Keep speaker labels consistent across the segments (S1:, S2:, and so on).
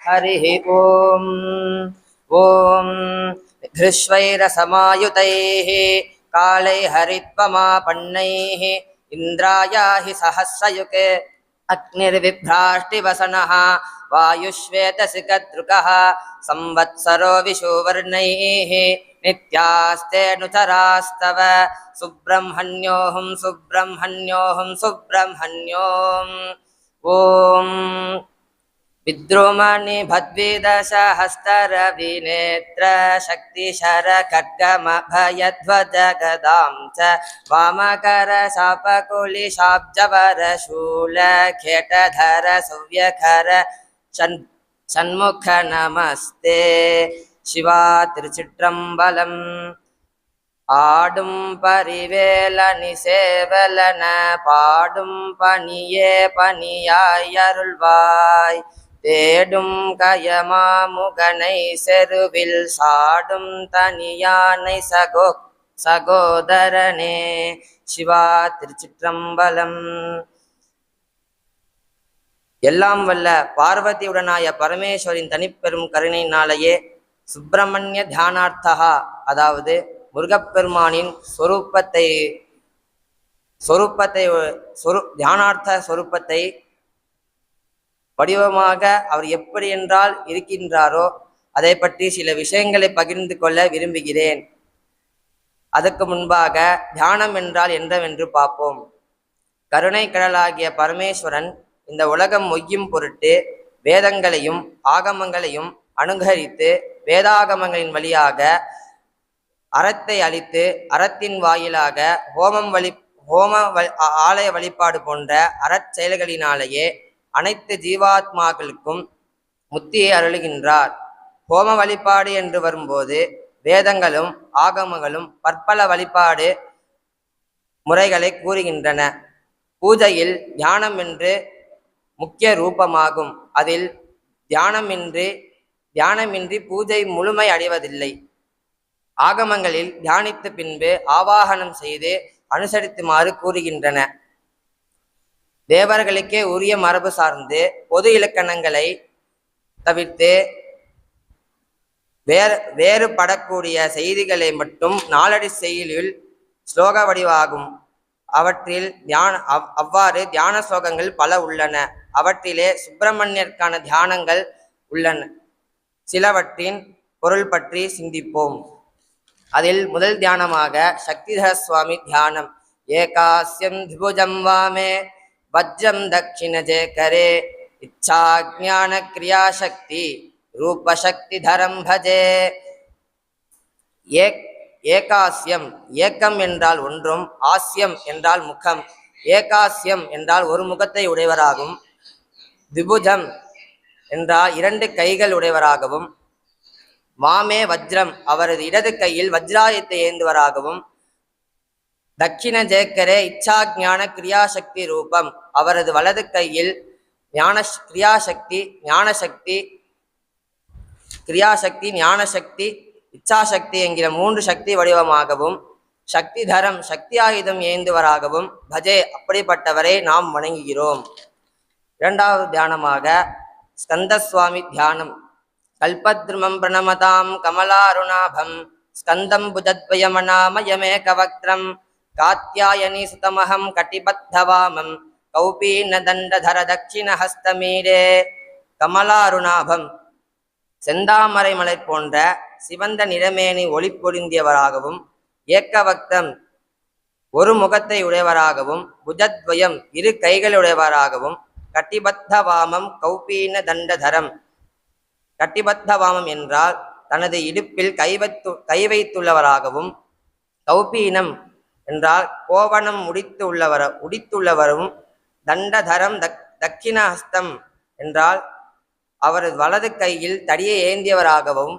S1: हरिः ॐ ॐ घृष्वैरसमायुतैः कालैर्हरित्वमापन्नैः इन्द्राया हि सहस्रयुगे अग्निर्विभ्राष्टिवसनः वायुश्वेतसिकदृकः संवत्सरो विषुवर्णैः नित्यास्तेऽनुचरास्तव सुब्रह्मण्योऽहं सुब्रह्मण्योऽहं सुब्रह्मण्योम् ॐ विद्रुमणि भद्विदशहस्तरविनेत्र शक्तिशर खड्गमभयध्वज गदां च वामकर शापकुलिशाब्जवर शूल खेटधर सुव्यखर षण्मुख नमस्ते शिवा திருச்சிற்றம்பலம். ஆடும் பரிவேலனி சேவலன பாடும் பணியே பணியாய் அருள்வாய் தேடும் கயமாமுகனை செருவில் சாடும் தனியானை சகோதரனே சிவா திருச்சிற்றம்பலம். எல்லாம் வல்ல பார்வதியுடனாய பரமேஸ்வரின் தனிப்பெரும் கருணையினாலேயே சுப்பிரமணிய தியானார்த்தகா, அதாவது முருகப்பெருமானின் தியானார்த்த சொரூபத்தை வடிவமாக அவர் எப்படி என்றால் இருக்கின்றாரோ அதை பற்றி சில விஷயங்களை பகிர்ந்து கொள்ள விரும்புகிறேன். அதற்கு முன்பாக தியானம் என்றால் என்னவென்று பார்ப்போம். கருணை கடலாகிய பரமேஸ்வரன் இந்த உலகம் மொய்யும் பொருட்டு வேதங்களையும் ஆகமங்களையும் அனுகரித்து வேதாகமங்களின் வழியாக அறத்தை அளித்து அறத்தின் வாயிலாக ஆலய வழிபாடு போன்ற அறச்செயல்களினாலேயே அனைத்து ஜீவாத்மாக்களுக்கும் முத்தியை அருளுகின்றார். ஹோம வழிபாடு என்று வரும்போது வேதங்களும் ஆகமங்களும் பற்பல வழிபாடு முறைகளை கூறுகின்றன. பூஜையில் தியானம் என்று முக்கிய ரூபமாகும். அதில் தியானமின்றி பூஜை முழுமை அடைவதில்லை. ஆகமங்களில் தியானித்த பின்பு ஆவாகனம் செய்து அனுசரித்துமாறு கூறுகின்றன. தேவர்களுக்கே உரிய மரபு சார்ந்து பொது இலக்கணங்களை தவிர்த்து வேறுபடக்கூடிய செய்திகளை மட்டும் நாலடி செய்யுளில் ஸ்லோக வடிவாகும். அவற்றில் அவ்வாறு தியான ஸ்லோகங்கள் பல உள்ளன. அவற்றிலே சுப்பிரமணியருக்கான தியானங்கள் உள்ளன. சிலவற்றின் பொருள் பற்றி சிந்திப்போம். அதில் முதல் தியானமாக சக்திதர சுவாமி தியானம். ஏகாஸ்யம் திபுஜம் வாமே வஜ்ரம் தட்சிண ஜேகரே இச்சா ஞான கிரியாசக்தி ரூபசக்தி தரம் பஜே. ஏகாஸ்யம், ஏக்கம் என்றால் ஒன்றும், ஆஸ்யம் என்றால் முகம். ஏகாஸ்யம் என்றால் ஒரு முகத்தை உடையவராகும். திபுஜம் என்றால் இரண்டு கைகள் உடையவராகவும், வாமே வஜ்ரம் அவரது இடது கையில் வஜ்ராயத்தை ஏந்துவராகவும், தட்சிண ஜேக்கரே இச்சா ஞான கிரியாசக்தி ரூபம் அவரது வலது கையில் கிரியாசக்தி ஞானசக்தி இச்சாசக்தி என்கிற மூன்று சக்தி வடிவமாகவும், சக்தி தரம் சக்தி ஆயுதம் ஏந்துவராகவும் பஜே அப்படிப்பட்டவரை நாம் வணங்குகிறோம். இரண்டாவது தியானமாக ஸ்கந்தசுவாமி தியானம். கல்பத்ருமம் பிரணமதாம் கமலாருணாபம் ஸ்கந்தம் புஜத்வயமநாமயமேகவக்திரம் காத்யாயனி சுதமஹம் கட்டிபத்தவாமம் கௌபீன தண்டதர தட்சிண ஹஸ்தமீரே. கமலாருணாபம் செந்தாமரை மலை போன்ற சிவந்த நிறமேனி ஒளி பொருந்தியவராகவும், ஏக்கவக்தம் ஒரு முகத்தை உடையவராகவும், புஜத்வயம் இரு கைகளுடையவராகவும், கட்டிபத்தவாமம் கௌபீன தண்டதரம். கட்டிபத்தவாமம் என்றால் தனது இடுப்பில் கை வைத்துள்ளவராகவும், கௌபீனம் என்றால் கோவணம் உடித்துள்ளவரும், தண்டதரம் தட்சிண ஹஸ்தம் என்றால் அவரது வலது கையில் தடியை ஏந்தியவராகவும்,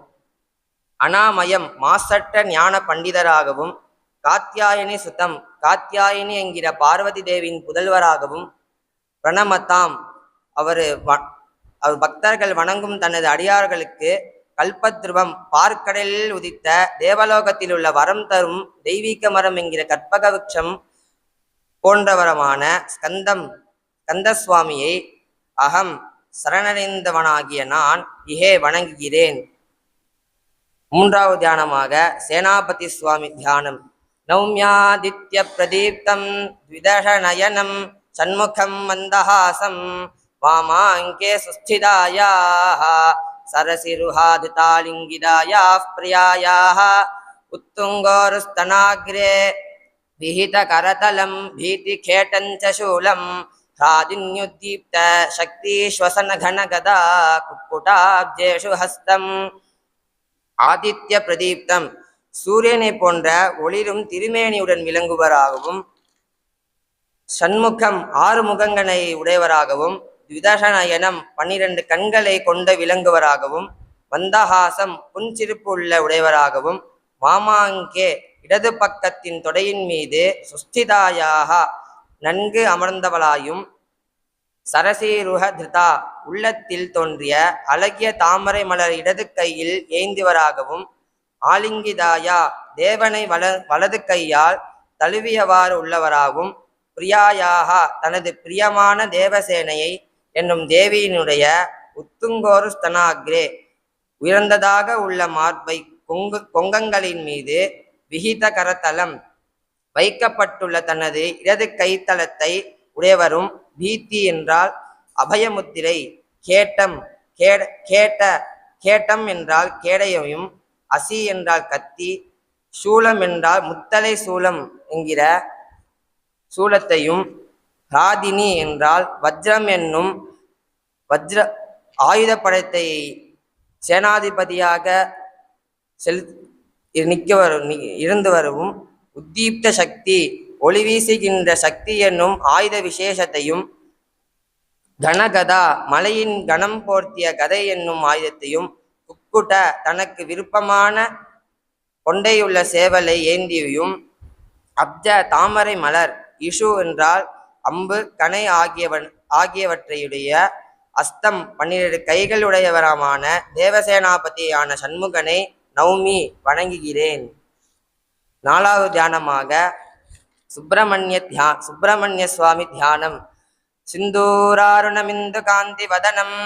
S1: அனாமயம் மாசற்ற ஞான பண்டிதராகவும், காத்யாயனி சுத்தம் காத்யாயனி என்கிற பார்வதி தேவியின் புதல்வராகவும், பிரணமதாம் அவர் பக்தர்கள் வணங்கும் தனது அடியார்களுக்கு கல்பத்ருவம் பார்க்கடலில் உதித்த தேவலோகத்தில் உள்ள வரம் தரும் தெய்வீக மரம் என்கிற கற்பக விருட்சம் போன்றவரமான ஸ்கந்தசுவாமியை அகம் சரணடைந்தவனாகிய நான் இஹே வணங்குகிறேன். மூன்றாவது தியானமாக சேனாபதி சுவாமி தியானம். நௌமியாதித்ய பிரதீப்தம் த்விதஷநயனம் சண்முகம் மந்தஹாசம் வாமாங்கே சுஸ்திதாயாः சரசிருஹாதிதாலிங்கிதாயாः பிரியாயாः உத்துங்கோருஸ்தனாக்ரே விஹித கரதலம் பீதிகேட்டஞ்ச சூலம் ஹ்ராதின்யுத்தீப்த சக்திஸ்வசன கணகதா குக்குடாப்ஜேஷு ஹஸ்தம். ஆதித்ய பிரதீப்தம் சூரியனை போன்ற ஒளிரும் திருமேனியுடன் விளங்குவராகவும், சண்முகம் 6 முகங்களை உடையவராகவும், த்விதஷநயனம் 12 கண்களை கொண்ட விளங்குவராகவும், மந்தஹாசம் புன்சிரிப்பு உள்ள உடையவராகவும், வாமாங்கே இடது பக்கத்தின் தொடையின் மீது சுஸ்திதாயாக நன்கு அமர்ந்தவளாயும், சரசீருஹ திருதா உள்ளத்தில் தோன்றிய அழகிய தாமரை மலர் இடது கையில் ஏந்திவராகவும், ஆலிங்கிதாயா தேவனை வலது கையால் தழுவியவாறு உள்ளவராகவும், பிரியாயாக தனது பிரியமான தேவசேனையை என்னும் தேவியினுடைய உத்துங்கோரு ஸ்தனாக்ரே உயர்ந்ததாக உள்ள மார்பை கொங்கங்களின் மீது விஹித கரத்தலம் வைக்கப்பட்டுள்ள தனது இடது கைத்தளத்தை உடையவரும், பீத்தி என்றால் அபயமுத்திரை, கேட்டம் என்றால் கேடயையும், அசி என்றால் கத்தி, சூலம் என்றால் முத்தலை சூலம் என்கிற சூலத்தையும், ராதினி என்றால் வஜ்ரம் என்னும் வஜ்ர ஆயுதப்படத்தை சேனாதிபதியாக இருந்து வரவும், உத்தீப்த சக்தி ஒளி வீசுகின்ற சக்தி என்னும் ஆயுத விசேஷத்தையும், கனகதா மலையின் கணம் போர்த்திய கதை என்னும் ஆயுதத்தையும், குக்குட தனக்கு விருப்பமான கொண்டையுள்ள சேவலை ஏந்தியும், அப்ஜ தாமரை மலர், இஷு என்றால் அம்பு கணை ஆகியவற்றையுடைய, அஸ்தம் 12 கைகளுடையவரமான தேவசேனாபதியான சண்முகனை நௌமி வணங்குகிறேன். 4வது தியானமாக சுப்பிரமணிய சுவாமி தியானம். சிந்தூராருணமிந்து காந்தி வதனம்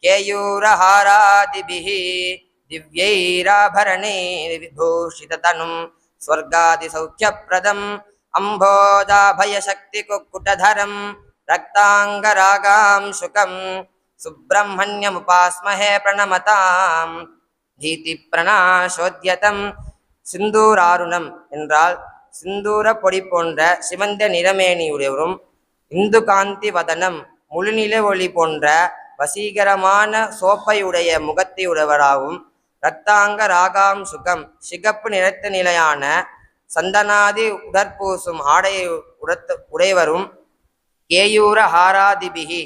S1: கேயூரஹாராதிபிஹி திவ்யைராபரணை விபூஷிததனும் ஸ்வர்காதி சௌக்கியப்ரதம் அம்போஜாபயசக்தி குக்குடதரம் ரக்தாங்கராகாம் சுகம் சுப்பிரமணியமுபாஸ்மஹே பிரணமதாம் பீதி பிரணாசோத்யதம். சிந்தூராருணம் என்றால் சிந்தூர பொடி போன்ற சிவந்த நிறமேனியுடையவரும், இந்து காந்தி வதனம் முழுநில ஒளி போன்ற வசீகரமான சோப்பையுடைய முகத்தையுடையவராகவும், இரத்தாங்க ராகாம் சுகம் சிகப்பு நிறத்த நிலையான சந்தனாதி உடற்பூசும் ஆடையை உடையவரும், கேயூர ஹாராதிபிகி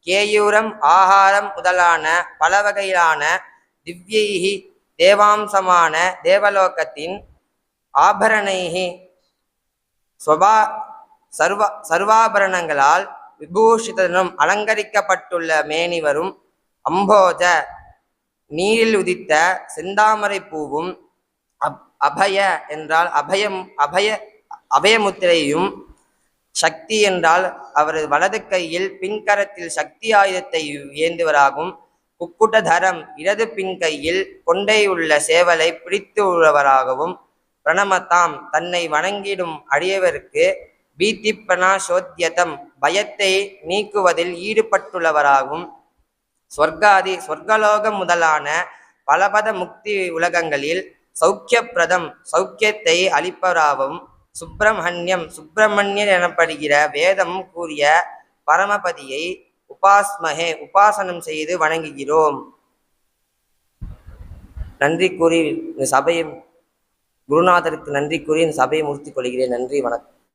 S1: கேயூரம் ஆகாரம் முதலான பல வகையிலான திவ்யைஹி தேவாம்சமான தேவலோகத்தின் ஆபரணைஹி சர்வாபரணங்களால் விபூஷிதனும் அலங்கரிக்கப்பட்டுள்ள மேனிவரும், அம்போஜ நீரில் உதித்த செந்தாமரை பூவும், அபய என்றால் அபயமுத்திரையும், சக்தி என்றால் அவரது வலது கையில் பின்கரத்தில் சக்தி ஆயுதத்தை ஏந்துவராகும், குக்குடதரம் இடது பின் கையில் கொண்டையுள்ள சேவலை பிடித்து உள்ளவராகவும், பிரணமதாம் தன்னை வணங்கிடும் அடியவருக்கு, பீதி பிரணாசோத்யதம் பயத்தை நீக்குவதில் ஈடுபட்டுள்ளவராகவும், சொர்க்கலோகம் முதலான பலபத முக்தி உலகங்களில் சௌக்கியப்பிரதம் சௌக்கியத்தை அளிப்பவராகவும், சுப்பிரமணியர் எனப்படுகிற வேதம் கூறிய பரமபதியை உபாசனம் செய்து வணங்குகிறோம். நன்றி கூறி இந்த சபையை குருநாதருக்கு நன்றி கூறி இந்த சபையை முடித்துக் கொள்கிறேன். நன்றி, வணக்கம்.